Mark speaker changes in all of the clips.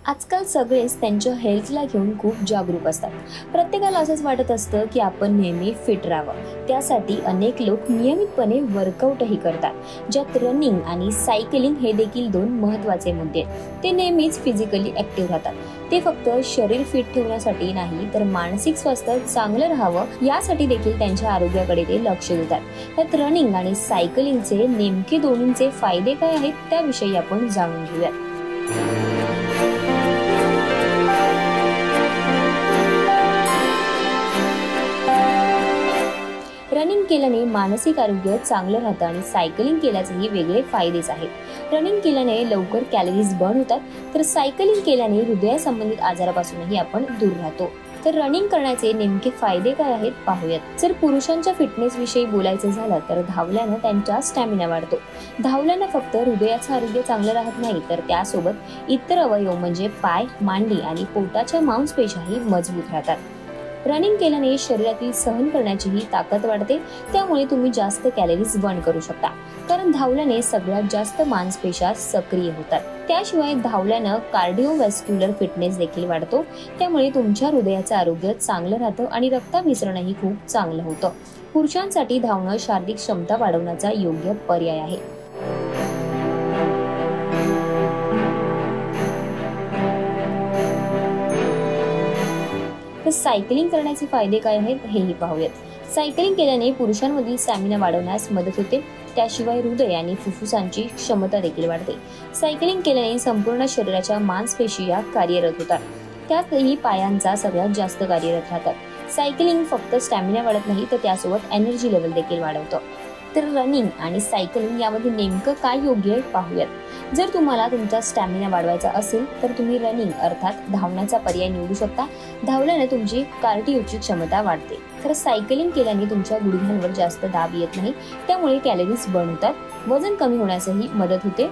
Speaker 1: आजकाल सगळेच त्यांच्या हेल्थला घेऊन खूप जागरूक असतात। प्रत्येकाला असंच वाटत असतं की आपण नेहमी फिट राहावं। त्यासाठी अनेक लोक नियमितपणे वर्कआउटही करतात, ज्यात रनिंग आणि सायकलिंग हे देखील दोन महत्त्वाचे मुद्दे आहेत। ते नेहमीच फिजिकली ऍक्टिव्ह राहतात। ते फक्त शरीर फिट ठेवण्यासाठी नाही, तर मानसिक स्वास्थ्य चांगलं राहावं यासाठी देखील त्यांच्या आरोग्याकडे ते लक्ष देतात। त्यात रनिंग आणि सायकलिंगचे नेमके दोन्हींचे फायदे काय आहेत त्याविषयी आपण जाणून घेऊयात। रनिंग केल्याने मानसिक आरोग्य चांगलं राहतं आणि सायकलिंग केल्याचेही वेगळे फायदेच आहेत। रनिंग केल्याने लवकर कॅलरीज बर्न होतात, तर सायकलिंग केल्याने हृदयासंबंधित आजारापासूनही आपण दूर राहतो। तर रनिंग करण्याचे नेमके फायदे काय आहेत पाहूयात। जर पुरुषांच्या फिटनेस विषयी बोलायचं झालं तर धावल्यानं त्यांचा स्टॅमिना वाढतो। धावल्यानं फक्त हृदयाचं आरोग्य चांगलं राहत नाही, तर त्यासोबत इतर अवयव म्हणजे पाय, मांडी आणि पोटाच्या मांसपेशीही मजबूत राहतात। रनिंग केल्याने शरीरातील सहन करण्याची ताकद वाढते, त्यामुळे तुम्ही जास्त कॅलरीज बर्न करू शकता, कारण धावल्याने सगळ्यात जास्त मांसपेशी सक्रिय होतात। त्याशिवाय धावल्यानं कार्डिओव्हॅस्क्युलर फिटनेस देखील वाढतो, त्यामुळे तुमच्या हृदयाचं आरोग्य चांगलं राहतं आणि रक्ताभिसरणही खूप चांगलं होतं। पुरुषांसाठी धावणं शारीरिक क्षमता वाढवण्याचा योग्य पर्याय आहे। तर सायकलिंग करण्याचे फायदे काय आहेत हेही पाहूयात। सायकलिंग केल्याने पुरुषांमधील स्टॅमिना वाढवण्यास मदत होते, त्याशिवाय हृदय आणि फुफ्फुसांची क्षमता देखील वाढते। सायकलिंग केल्याने संपूर्ण शरीराच्या मांसपेशी कार्यरत होतात, त्यातही पायांचा सगळ्यात जास्त कार्यरत राहतात। सायकलिंग फक्त स्टॅमिना वाढत नाही, तर त्यासोबत एनर्जी लेवल देखील वाढवतं। तर रनिंग आणि सायकलिंग यामध्ये नेमकं काय योग्य आहे पाहूयात। जर तुम्हाला तुमचा स्टॅमिना वाढवायचा असेल तर तुम्ही रनिंग अर्थात धावण्याचा पर्याय निवडू शकता। धावल्याने तुमची कार्डिओची क्षमता वाढते, तर सायकलिंग केल्याने तुमच्या गुडघ्यांवर जास्त दाब येत नाही, त्यामुळे कॅलरीज बर्न होतात, वजन कमी होण्यासही मदत होते।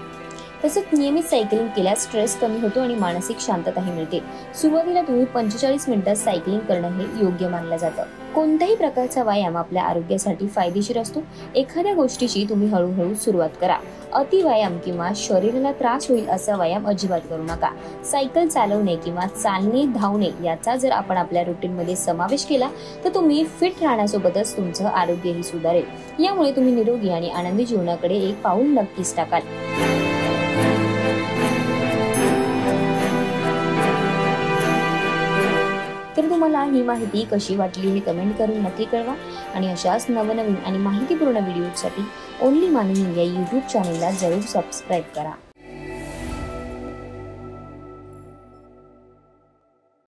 Speaker 1: तसंच नियमित सायकलिंग केल्यास स्ट्रेस कमी होतो आणि मानसिक शांतताही मिळते। सुरुवातीला तुम्ही 45 मिनिटात सायकलिंग करणं हे योग्य मानलं जातं। कोणत्याही प्रकारचा व्यायाम आपल्या आरोग्यासाठी फायदेशीर असतो। एखाद्या गोष्टीची तुम्ही हळूहळू सुरुवात करा। अति व्यायाम किंवा शरीराला त्रास होईल असा व्यायाम अजिबात करू नका। सायकल चालवणे किंवा चालणे, धावणे याचा जर आपण आपल्या रुटीन मध्ये समावेश केला तर तुम्ही फिट राहण्यासोबतच तुमचं आरोग्यही सुधारेल। यामुळे तुम्ही निरोगी आणि आनंदी जीवनाकडे एक पाऊल नक्कीच टाकाल। तर तुम्हाला ही माहिती कशी वाटली हे कमेंट करून नक्की कळवा आणि अशाच नवनवीन आणि माहितीपूर्ण व्हिडिओसाठी ओनली मानवी या YouTube चॅनलला जरूर सबस्क्राईब करा।